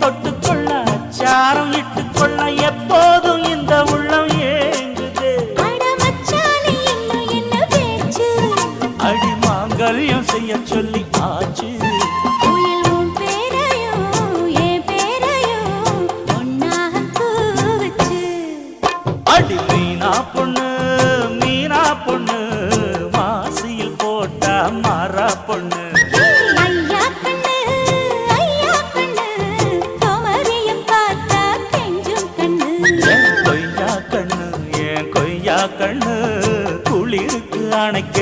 தொட்டுக்கொள்ள அச்சாரம் இட்டுக்கொள்ள எப்போதும் இந்த உள்ளம் ஏங்குது. அடி மாங்கல்யம் செய்ய சொல்லி ஆச்சு. அடி மீனா பொண்ணு மீனா பொண்ணு மாசியில் போட்டா மாறா பொண்ணு. கொய்யா கண்ணு குளிருக்கு அணைக்க